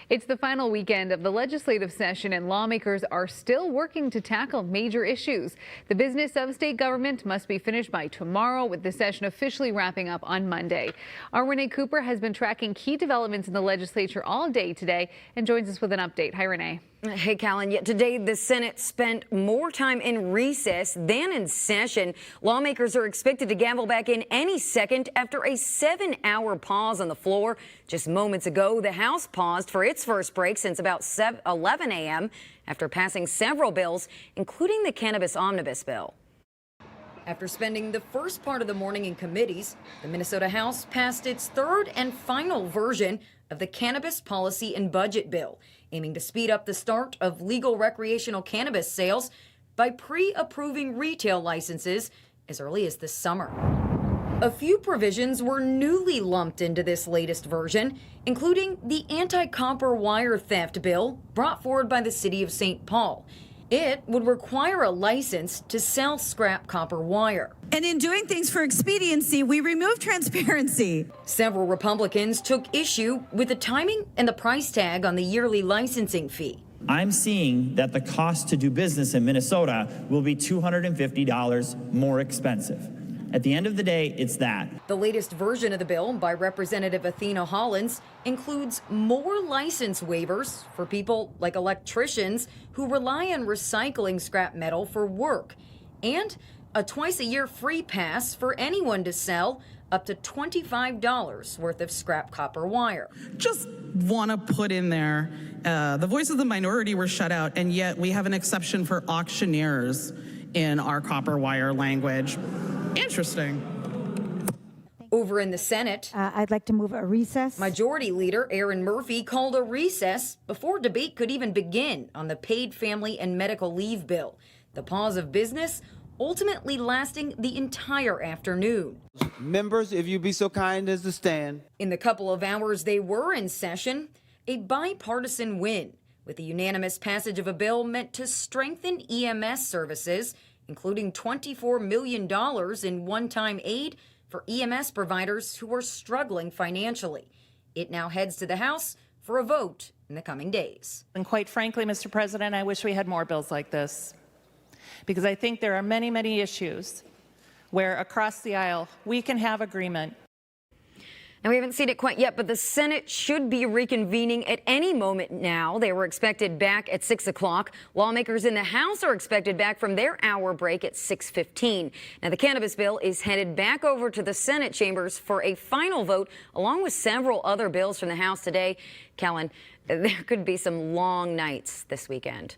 It's the final weekend of the legislative session, and lawmakers are still working to tackle major issues. The business of state government must be finished by tomorrow, with the session officially wrapping up on Monday. Our Renee Cooper has been tracking key developments in the legislature all day today and joins us with an update. Hi, Renee. Hey, Callan. Yet today, the Senate spent more time in recess than in session. Lawmakers are expected to gavel back in any second after a 7-hour pause on the floor. Just moments ago, the House paused for its first break since about 11 a.m. after passing several bills, including the cannabis omnibus bill. After spending the first part of the morning in committees, the Minnesota House passed its third and final version of the Cannabis Policy and Budget Bill, aiming to speed up the start of legal recreational cannabis sales by pre-approving retail licenses as early as this summer. A few provisions were newly lumped into this latest version, including the anti-copper wire theft bill brought forward by the city of St. Paul. It would require a license to sell scrap copper wire. And in doing things for expediency, we removed transparency. Several Republicans took issue with the timing and the price tag on the yearly licensing fee. I'm seeing that the cost to do business in Minnesota will be $250 more expensive. At the end of the day, it's that. The latest version of the bill by Representative Athena Hollins includes more license waivers for people like electricians who rely on recycling scrap metal for work, and a twice-a-year free pass for anyone to sell up to $25 worth of scrap copper wire. Just want to put in there, the voice of the minority were shut out, and yet we have an exception for auctioneers in our copper wire language. Interesting. Over in the Senate, I'd like to move a recess. Majority Leader Aaron Murphy called a recess before debate could even begin on the paid family and medical leave bill. The pause of business ultimately lasting the entire afternoon. Members, if you'd be so kind as to stand. In the couple of hours they were in session, a bipartisan win, with the unanimous passage of a bill meant to strengthen EMS services, including $24 million in one-time aid for EMS providers who are struggling financially. It now heads to the House for a vote in the coming days. And quite frankly, Mr. President, I wish we had more bills like this, because I think there are many, many issues where across the aisle we can have agreement. And we haven't seen it quite yet, but the Senate should be reconvening at any moment now. They were expected back at 6 o'clock. Lawmakers in the House are expected back from their hour break at 6:15. Now, the cannabis bill is headed back over to the Senate chambers for a final vote, along with several other bills from the House today. Callan, there could be some long nights this weekend.